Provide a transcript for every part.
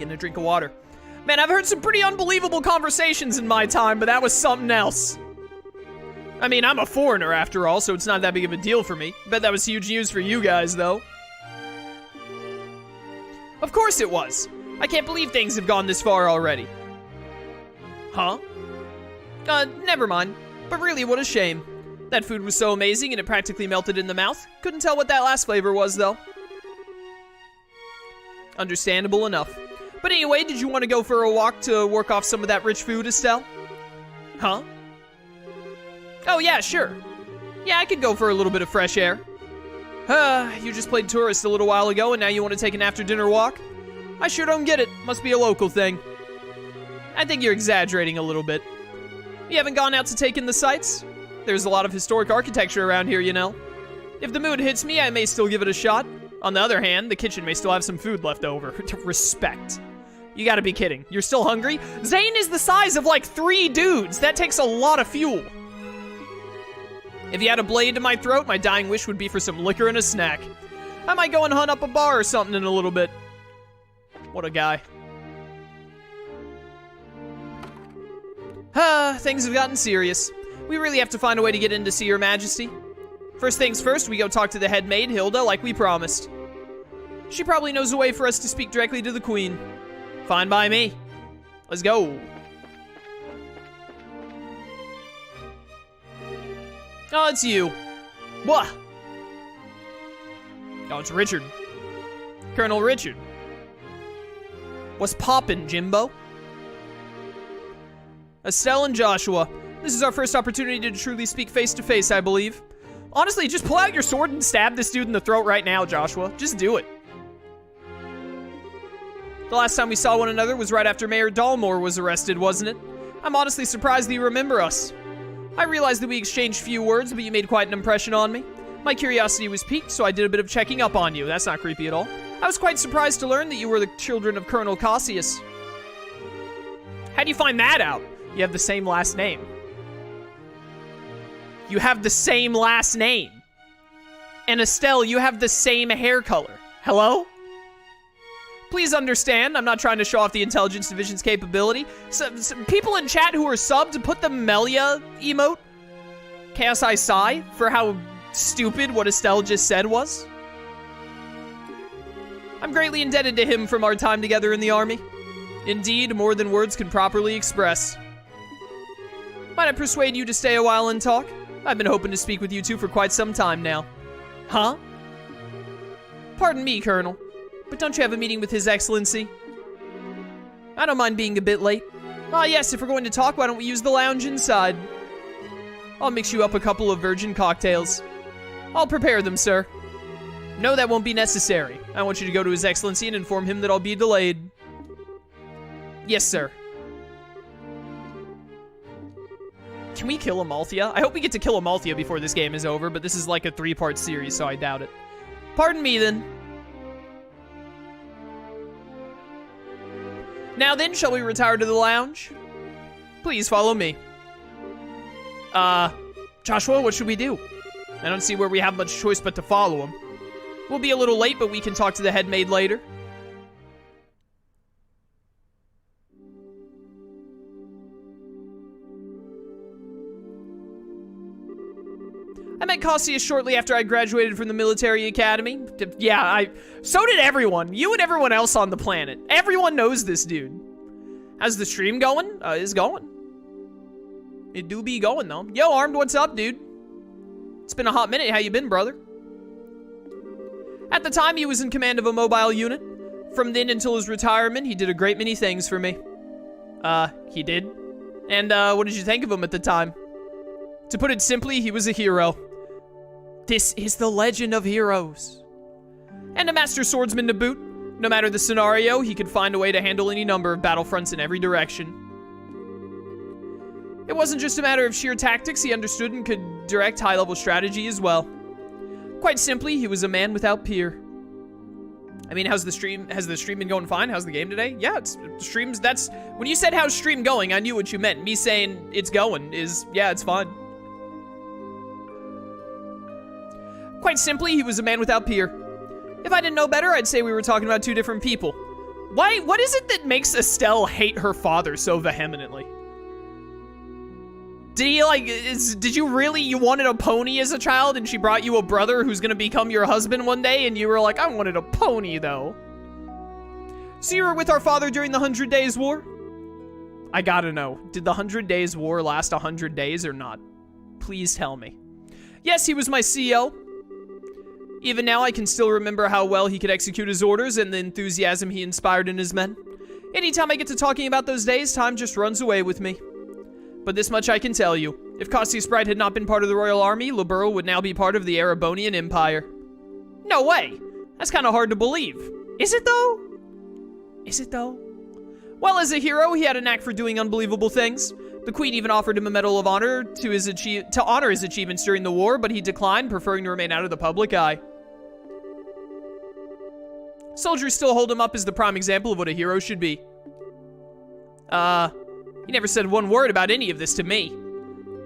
Getting a drink of water. Man, I've heard some pretty unbelievable conversations in my time, but that was something else. I mean, I'm a foreigner after all, so it's not that big of a deal for me. Bet that was huge news for you guys, though. Of course it was. I can't believe things have gone this far already. Huh? Never mind. But really, what a shame. That food was so amazing and it practically melted in the mouth. Couldn't tell what that last flavor was, though. Understandable enough. But anyway, did you want to go for a walk to work off some of that rich food, Estelle? Huh? Oh, yeah, sure. Yeah, I could go for a little bit of fresh air. You just played tourist a little while ago and now you want to take an after-dinner walk? I sure don't get it. Must be a local thing. I think you're exaggerating a little bit. You haven't gone out to take in the sights? There's a lot of historic architecture around here, you know. If the mood hits me, I may still give it a shot. On the other hand, the kitchen may still have some food left over. Respect. You gotta be kidding. You're still hungry? Zane is the size of like 3 dudes. That takes a lot of fuel. If you had a blade to my throat, my dying wish would be for some liquor and a snack. I might go and hunt up a bar or something in a little bit. What a guy. Things have gotten serious. We really have to find a way to get in to see Your Majesty. First things first, we go talk to the head maid, Hilda, like we promised. She probably knows a way for us to speak directly to the Queen. Fine by me. Let's go. Oh, it's you. What? Oh, it's Richard. Colonel Richard. What's poppin', Jimbo? Estelle and Joshua. This is our first opportunity to truly speak face to face, I believe. Honestly, just pull out your sword and stab this dude in the throat right now, Joshua. Just do it. The last time we saw one another was right after Mayor Dalmore was arrested, wasn't it? I'm honestly surprised that you remember us. I realized that we exchanged few words, but you made quite an impression on me. My curiosity was piqued, so I did a bit of checking up on you. That's not creepy at all. I was quite surprised to learn that you were the children of Colonel Cassius. How'd you find that out? You have the same last name. You have the same last name. And Estelle, you have the same hair color. Hello? Please understand, I'm not trying to show off the Intelligence Division's capability. Some people in chat who are subbed put the Melia emote. Chaos I sigh for how stupid what Estelle just said was. I'm greatly indebted to him from our time together in the army. Indeed, more than words can properly express. Might I persuade you to stay a while and talk? I've been hoping to speak with you two for quite some time now. Huh? Pardon me, Colonel, but don't you have a meeting with His Excellency? I don't mind being a bit late. Ah, yes, if we're going to talk, why don't we use the lounge inside? I'll mix you up a couple of virgin cocktails. I'll prepare them, sir. No, that won't be necessary. I want you to go to His Excellency and inform him that I'll be delayed. Yes, sir. Can we kill Amalthea? I hope we get to kill Amalthea before this game is over, but this is like a 3-part series, so I doubt it. Pardon me, then. Now then, shall we retire to the lounge? Please follow me. Joshua, what should we do? I don't see where we have much choice but to follow him. We'll be a little late, but we can talk to the head maid later. I met Cassius shortly after I graduated from the military academy. Yeah, so did everyone. You and everyone else on the planet. Everyone knows this dude. How's the stream going? It's going. It do be going, though. Yo, Armed, what's up, dude? It's been a hot minute. How you been, brother? At the time, he was in command of a mobile unit. From then until his retirement, he did a great many things for me. He did? And, what did you think of him at the time? To put it simply, he was a hero. This is the legend of heroes. And a master swordsman to boot. No matter the scenario, he could find a way to handle any number of battlefronts in every direction. It wasn't just a matter of sheer tactics, he understood and could direct high-level strategy as well. Quite simply, he was a man without peer. I mean, how's the stream? Has the stream been going fine? How's the game today? Yeah, the streams, that's... When you said, how's stream going, I knew what you meant. Me saying it's going is, yeah, it's fine. Quite simply, he was a man without peer. If I didn't know better, I'd say we were talking about two different people. What is it that makes Estelle hate her father so vehemently? Did he, like, did you really, you wanted a pony as a child and she brought you a brother who's gonna become your husband one day and you were like, I wanted a pony though. So you were with our father during the 100 Days War? I gotta know, did the 100 Days War last 100 days or not? Please tell me. Yes, he was my CO. Even now, I can still remember how well he could execute his orders and the enthusiasm he inspired in his men. Anytime I get to talking about those days, time just runs away with me. But this much I can tell you. If Cassius Bright had not been part of the Royal Army, Liberl would now be part of the Erebonian Empire. No way! That's kind of hard to believe. Is it though? Is it though? Well, as a hero, he had a knack for doing unbelievable things. The Queen even offered him a Medal of Honor to honor his achievements during the war, but he declined, preferring to remain out of the public eye. Soldiers still hold him up as the prime example of what a hero should be. He never said one word about any of this to me.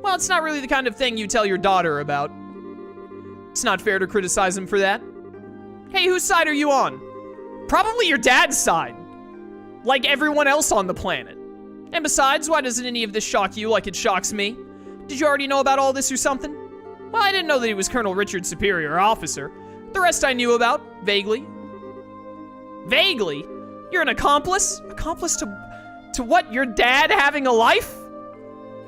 Well, it's not really the kind of thing you tell your daughter about. It's not fair to criticize him for that. Hey, whose side are you on? Probably your dad's side. Like everyone else on the planet. And besides, why doesn't any of this shock you like it shocks me? Did you already know about all this or something? Well, I didn't know that he was Colonel Richard's superior officer. The rest I knew about, vaguely. Vaguely? You're an accomplice? Accomplice to what? Your dad having a life?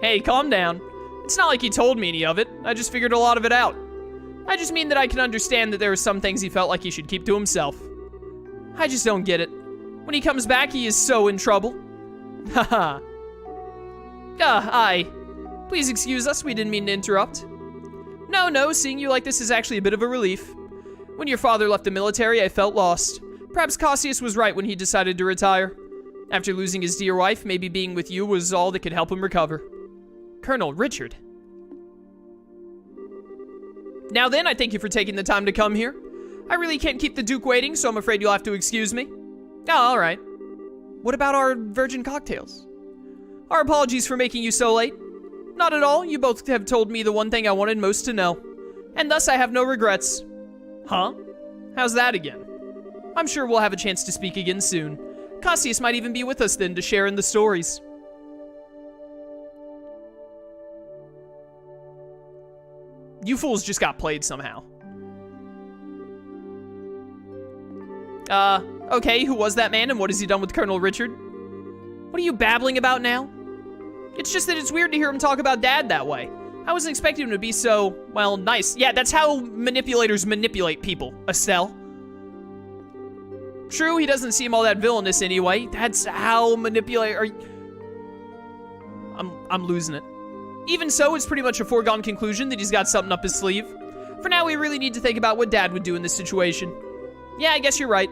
Hey, calm down. It's not like he told me any of it. I just figured a lot of it out. I just mean that I can understand that there are some things he felt like he should keep to himself. I just don't get it. When he comes back, he is so in trouble. Haha. Aye. Please excuse us, we didn't mean to interrupt. No, seeing you like this is actually a bit of a relief. When your father left the military, I felt lost. Perhaps Cassius was right when he decided to retire. After losing his dear wife, maybe being with you was all that could help him recover. Colonel Richard. Now then, I thank you for taking the time to come here. I really can't keep the Duke waiting, so I'm afraid you'll have to excuse me. Oh, all right. What about our virgin cocktails? Our apologies for making you so late. Not at all, you both have told me the one thing I wanted most to know. And thus I have no regrets. Huh? How's that again? I'm sure we'll have a chance to speak again soon. Cassius might even be with us then to share in the stories. You fools just got played somehow. Okay, who was that man and what has he done with Colonel Richard? What are you babbling about now? It's just that it's weird to hear him talk about Dad that way. I wasn't expecting him to be so, well, nice. Yeah, that's how manipulators manipulate people, Estelle. True, he doesn't seem all that villainous anyway. That's how I'm losing it. Even so, it's pretty much a foregone conclusion that he's got something up his sleeve. For now, we really need to think about what Dad would do in this situation. Yeah, I guess you're right.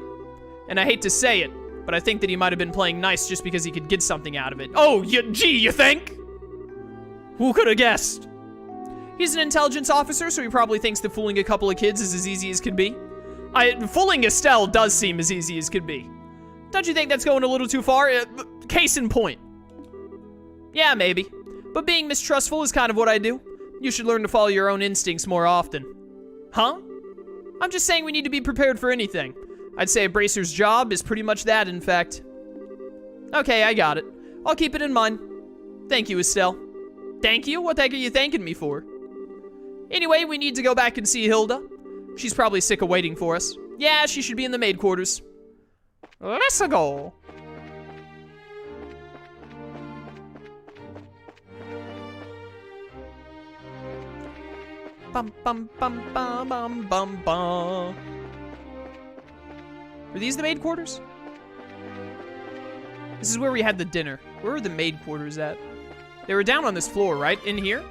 And I hate to say it, but I think that he might have been playing nice just because he could get something out of it. Oh, gee, you think? Who could have guessed? He's an intelligence officer, so he probably thinks that fooling a couple of kids is as easy as could be. Fooling Estelle does seem as easy as could be. Don't you think that's going a little too far? Case in point. Yeah, maybe. But being mistrustful is kind of what I do. You should learn to follow your own instincts more often. Huh? I'm just saying we need to be prepared for anything. I'd say a bracer's job is pretty much that, in fact. Okay, I got it. I'll keep it in mind. Thank you, Estelle. Thank you? What the heck are you thanking me for? Anyway, we need to go back and see Hilda. She's probably sick of waiting for us. Yeah, she should be in the maid quarters. Let's go. Bum bum bum bum bum bum bum. Were these the maid quarters? This is where we had the dinner. Where were the maid quarters at? They were down on this floor, right? In here?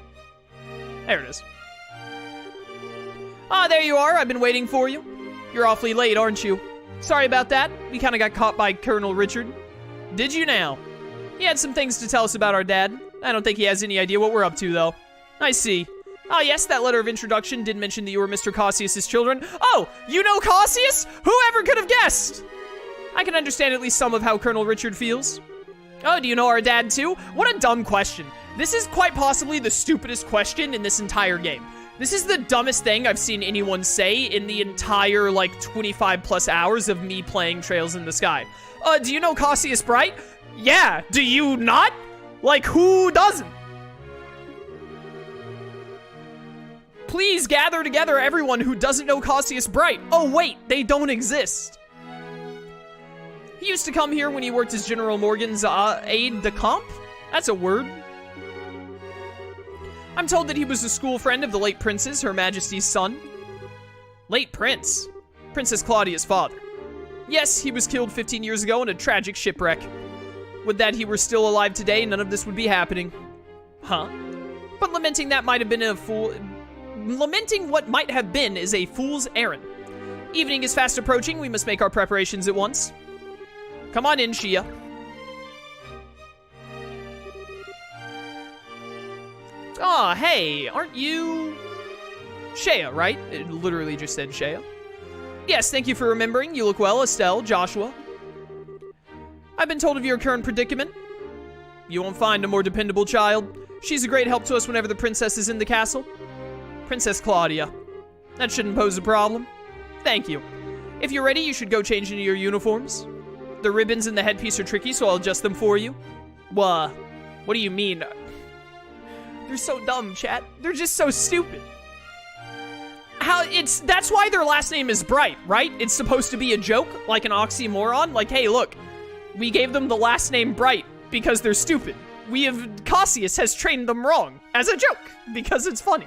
There it is. Ah, there you are. I've been waiting for you. You're awfully late, aren't you? Sorry about that. We kind of got caught by Colonel Richard. Did you now? He had some things to tell us about our dad. I don't think he has any idea what we're up to, though. I see. Oh, yes, that letter of introduction did mention that you were Mr. Cassius's children. Oh, you know Cassius? Whoever could have guessed? I can understand at least some of how Colonel Richard feels. Oh, do you know our dad, too? What a dumb question. This is quite possibly the stupidest question in this entire game. This is the dumbest thing I've seen anyone say in the entire, like, 25 plus hours of me playing Trails in the Sky. Do you know Cassius Bright? Yeah, do you not? Like, who doesn't? Please gather together everyone who doesn't know Cassius Bright. Oh, wait, they don't exist. He used to come here when he worked as General Morgan's aide-de-camp? That's a word. I'm told that he was a school friend of the late Prince's, Her Majesty's son. Late Prince? Princess Claudia's father. Yes, he was killed 15 years ago in a tragic shipwreck. Would that he were still alive today, none of this would be happening. Huh? But lamenting what might have been is a fool's errand. Evening is fast approaching, we must make our preparations at once. Come on in, Shia. Aw, hey, aren't you... Shea, right? It literally just said Shea. Yes, thank you for remembering. You look well, Estelle, Joshua. I've been told of your current predicament. You won't find a more dependable child. She's a great help to us whenever the princess is in the castle. Princess Claudia. That shouldn't pose a problem. Thank you. If you're ready, you should go change into your uniforms. The ribbons and the headpiece are tricky, so I'll adjust them for you. What do you mean? They're so dumb, chat. They're just so stupid. That's why their last name is Bright, right? It's supposed to be a joke, like an oxymoron. Like, hey, look, we gave them the last name Bright because they're stupid. Cassius has trained them wrong as a joke because it's funny.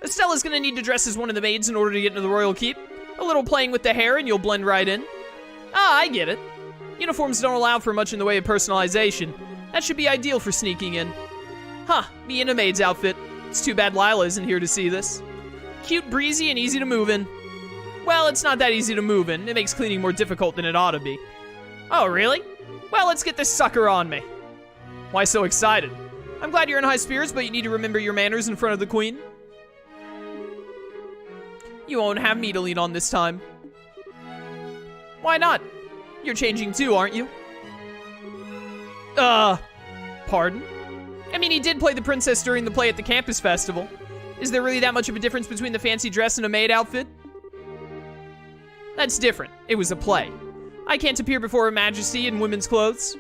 Estella's gonna need to dress as one of the maids in order to get into the royal keep. A little playing with the hair and you'll blend right in. Ah, I get it. Uniforms don't allow for much in the way of personalization. That should be ideal for sneaking in. Huh, me in a maid's outfit. It's too bad Lila isn't here to see this. Cute, breezy, and easy to move in. Well, it's not that easy to move in. It makes cleaning more difficult than it ought to be. Oh, really? Well, let's get this sucker on me. Why so excited? I'm glad you're in high spirits, but you need to remember your manners in front of the queen. You won't have me to lean on this time. Why not? You're changing too, aren't you? Pardon? I mean, he did play the princess during the play at the campus festival. Is there really that much of a difference between the fancy dress and a maid outfit? That's different. It was a play. I can't appear before Her Majesty in women's clothes.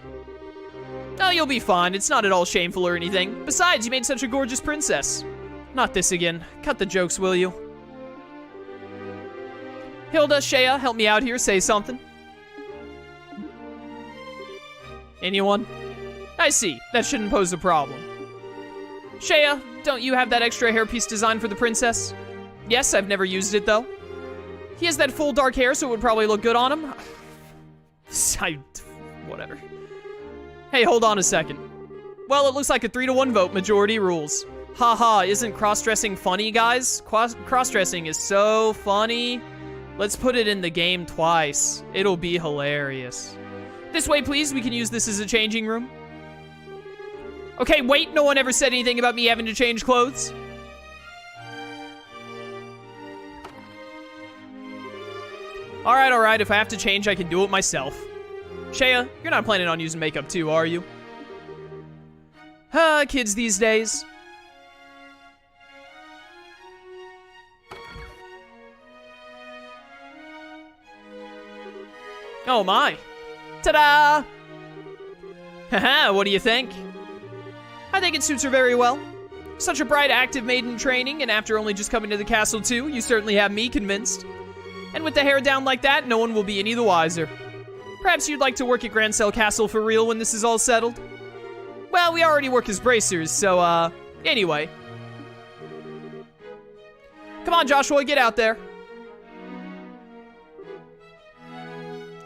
Oh, you'll be fine. It's not at all shameful or anything. Besides, you made such a gorgeous princess. Not this again. Cut the jokes, will you? Hilda, Shea, help me out here. Say something. Anyone? I see. That shouldn't pose a problem. Shea, don't you have that extra hairpiece designed for the princess? Yes, I've never used it, though. He has that full dark hair, so it would probably look good on him. Whatever. Hey, hold on a second. Well, it looks like a 3-to-1 vote. Majority rules. Haha, isn't cross-dressing funny, guys? Cross-dressing is so funny. Let's put it in the game twice. It'll be hilarious. This way, please. We can use this as a changing room. Okay, wait. No one ever said anything about me having to change clothes. All right. If I have to change, I can do it myself. Shea, you're not planning on using makeup too, are you? Kids these days. Oh my. Ta-da! Haha, what do you think? I think it suits her very well. Such a bright, active maiden in training, and after only just coming to the castle too, you certainly have me convinced. And with the hair down like that, no one will be any the wiser. Perhaps you'd like to work at Grancel Castle for real when this is all settled? Well, we already work as bracers, so, anyway. Come on, Joshua, get out there.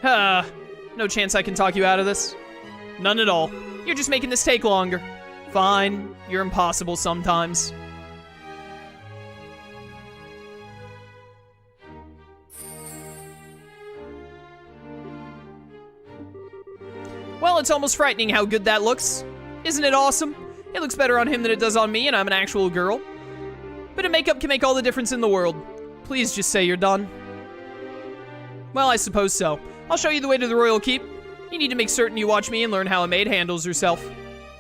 No chance I can talk you out of this. None at all. You're just making this take longer. Fine, you're impossible sometimes. Well, it's almost frightening how good that looks. Isn't it awesome? It looks better on him than it does on me, and I'm an actual girl. Bit of makeup can make all the difference in the world. Please just say you're done. Well, I suppose so. I'll show you the way to the royal keep. You need to make certain you watch me and learn how a maid handles herself.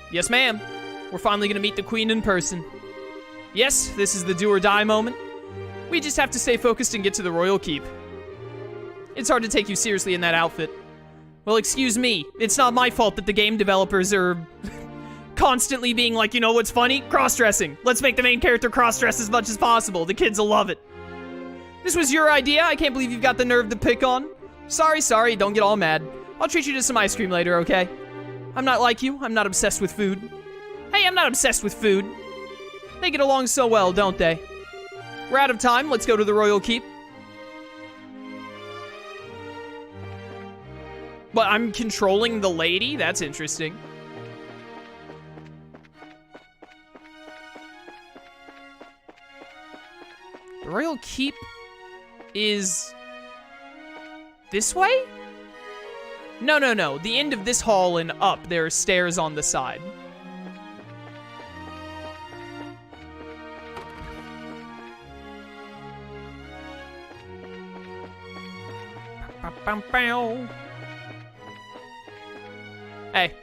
Yes, ma'am. We're finally gonna meet the queen in person. Yes, this is the do or die moment. We just have to stay focused and get to the royal keep. It's hard to take you seriously in that outfit. Well, excuse me. It's not my fault that the game developers are constantly being like, you know what's funny? Cross-dressing. Let's make the main character cross-dress as much as possible. The kids will love it. This was your idea? I can't believe you've got the nerve to pick on. Sorry, don't get all mad. I'll treat you to some ice cream later, okay? I'm not like you. I'm not obsessed with food. Hey, I'm not obsessed with food. They get along so well, don't they? We're out of time. Let's go to the royal keep. But I'm controlling the lady? That's interesting. The royal keep is this way? No. The end of this hall and up, there are stairs on the side. Hey.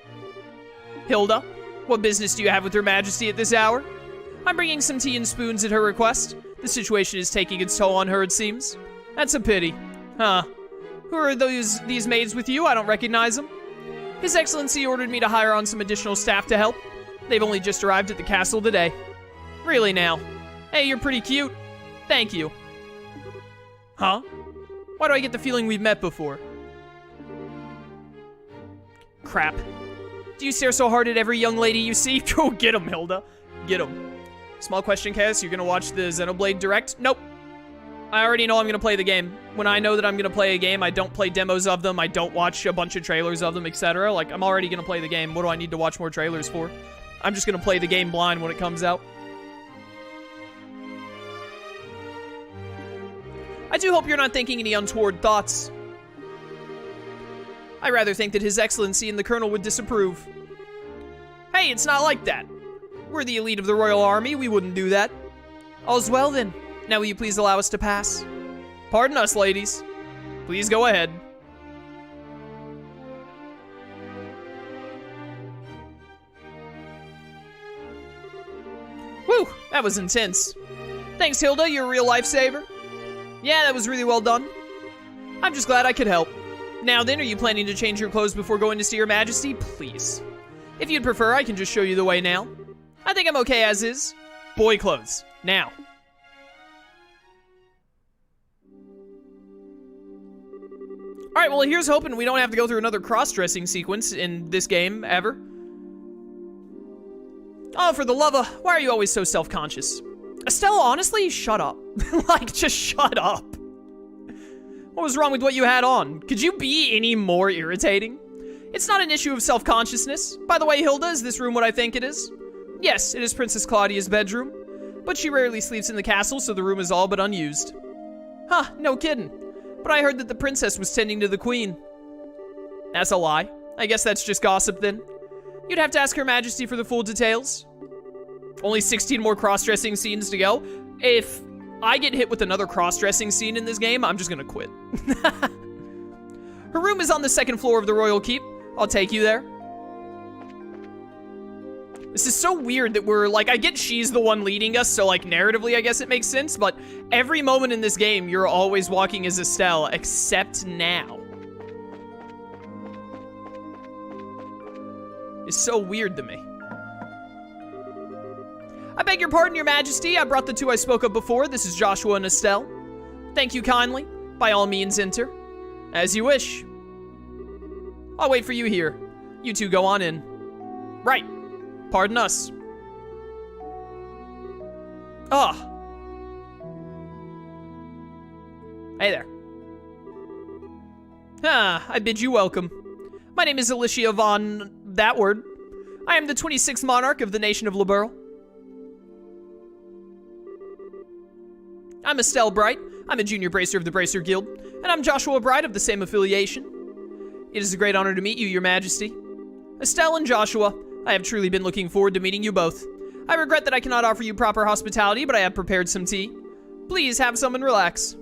Hilda, what business do you have with Her Majesty at this hour? I'm bringing some tea and spoons at her request. The situation is taking its toll on her, it seems. That's a pity. Huh. Who are these maids with you? I don't recognize them. His Excellency ordered me to hire on some additional staff to help. They've only just arrived at the castle today. Really now? Hey, you're pretty cute. Thank you. Huh? Why do I get the feeling we've met before? Crap. Do you stare so hard at every young lady you see? Go get him, Hilda. Get him. Small question, Cass. You're gonna watch the Xenoblade Direct? Nope. I already know I'm gonna play the game. When I know that I'm gonna play a game, I don't play demos of them. I don't watch a bunch of trailers of them, etc. Like, I'm already gonna play the game. What do I need to watch more trailers for? I'm just gonna play the game blind when it comes out. I do hope you're not thinking any untoward thoughts. I rather think that His Excellency and the Colonel would disapprove. Hey, it's not like that. We're the elite of the Royal Army. We wouldn't do that. All's well, then. Now will you please allow us to pass? Pardon us, ladies. Please go ahead. Whew, that was intense. Thanks, Hilda. You're a real lifesaver. Yeah, that was really well done. I'm just glad I could help. Now then, are you planning to change your clothes before going to see Her Majesty? Please. If you'd prefer, I can just show you the way now. I think I'm okay as is. Boy clothes. Now. Alright, well, here's hoping we don't have to go through another cross-dressing sequence in this game, ever. Oh, for the love of... Why are you always so self-conscious? Estelle, honestly, shut up. Like, just shut up. What was wrong with what you had on? Could you be any more irritating? It's not an issue of self-consciousness. By the way, Hilda, is this room what I think it is? Yes, it is Princess Claudia's bedroom. But she rarely sleeps in the castle, so the room is all but unused. Huh, no kidding. But I heard that the princess was tending to the queen. That's a lie. I guess that's just gossip then. You'd have to ask Her Majesty for the full details. Only 16 more cross-dressing scenes to go. If I get hit with another cross-dressing scene in this game, I'm just gonna quit. Her room is on the second floor of the royal keep. I'll take you there. This is so weird that we're, like, I get she's the one leading us, so, like, narratively, I guess it makes sense, but every moment in this game, you're always walking as Estelle, except now. It's so weird to me. I beg your pardon, Your Majesty. I brought the two I spoke of before. This is Joshua and Estelle. Thank you kindly. By all means, enter. As you wish. I'll wait for you here. You two go on in. Right. Pardon us. Ah. Hey there. Ah, I bid you welcome. My name is Alicia von... that word. I am the 26th monarch of the nation of Liberl. I'm Estelle Bright. I'm a junior bracer of the Bracer Guild. And I'm Joshua Bright of the same affiliation. It is a great honor to meet you, Your Majesty. Estelle and Joshua, I have truly been looking forward to meeting you both. I regret that I cannot offer you proper hospitality, but I have prepared some tea. Please have some and relax.